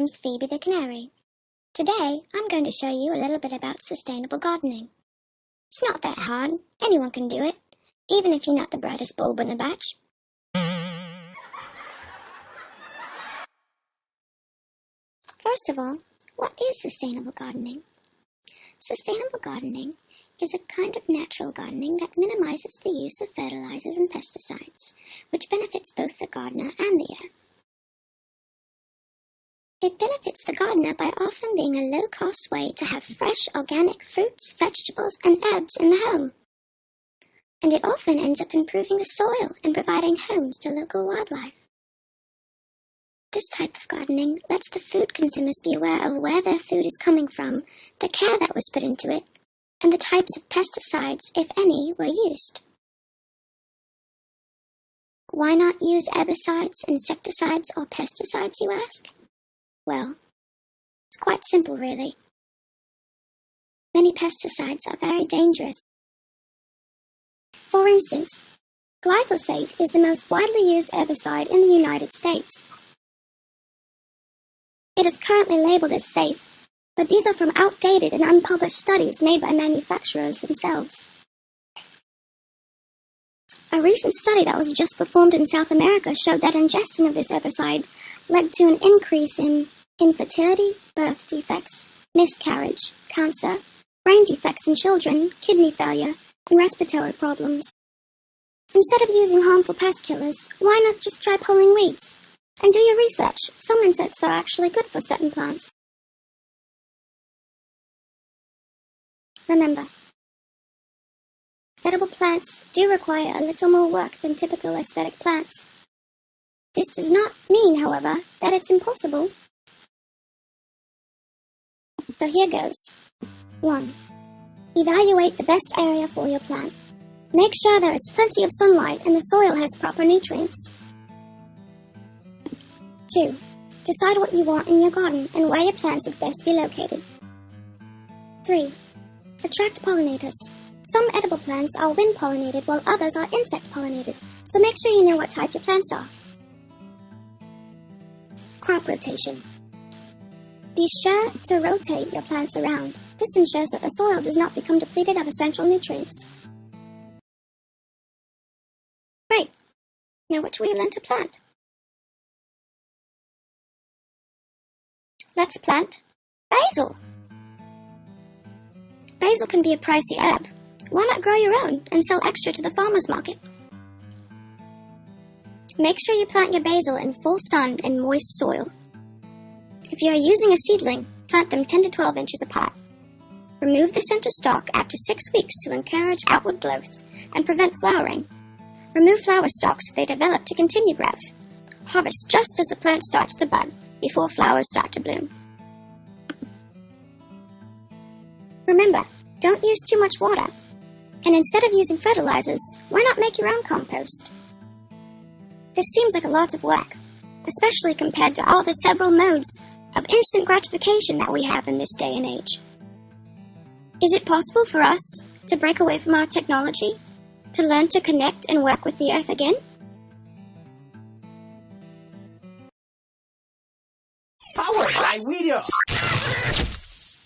name's Phoebe the Canary. Today, I'm going to show you a little bit about sustainable gardening. It's not that hard. Anyone can do it, even if you're not the brightest bulb in the batch. First of all, what is sustainable gardening? Sustainable gardening is a kind of natural gardening that minimizes the use of fertilizers and pesticides, which benefits both the gardener and the earth. It benefits the gardener by often being a low-cost way to have fresh organic fruits, vegetables, and herbs in the home. And it often ends up improving the soil and providing homes to local wildlife. This type of gardening lets the food consumers be aware of where their food is coming from, the care that was put into it, and the types of pesticides, if any, were used. Why not use herbicides, insecticides, or pesticides, you ask? Well, it's quite simple, really. Many pesticides are very dangerous. For instance, glyphosate is the most widely used herbicide in the United States. It is currently labeled as safe, but these are from outdated and unpublished studies made by manufacturers themselves. A recent study that was just performed in South America showed that ingestion of this herbicide led to an increase in infertility, birth defects, miscarriage, cancer, brain defects in children, kidney failure, and respiratory problems. Instead of using harmful pest killers, why not just try pulling weeds? And do your research. Some insects are actually good for certain plants. Remember, edible plants do require a little more work than typical aesthetic plants. This does not mean, however, that it's impossible. So here goes. 1. Evaluate the best area for your plant. Make sure there is plenty of sunlight and the soil has proper nutrients. 2. Decide what you want in your garden and where your plants would best be located. 3. Attract pollinators. Some edible plants are wind-pollinated while others are insect-pollinated, so make sure you know what type your plants are. Crop rotation. Be sure to rotate your plants around. This ensures that the soil does not become depleted of essential nutrients. Great! Now which will you learn to plant? Let's plant basil. Basil can be a pricey herb. Why not grow your own and sell extra to the farmer's market? Make sure you plant your basil in full sun and moist soil. If you are using a seedling, plant them 10 to 12 inches apart. Remove the center stalk after 6 weeks to encourage outward growth and prevent flowering. Remove flower stalks if they develop to continue growth. Harvest just as the plant starts to bud, before flowers start to bloom. Remember, don't use too much water. And instead of using fertilizers, why not make your own compost? This seems like a lot of work, especially compared to all the several modes of instant gratification that we have in this day and age. Is it possible for us to break away from our technology, to learn to connect and work with the earth again? Powered by Video.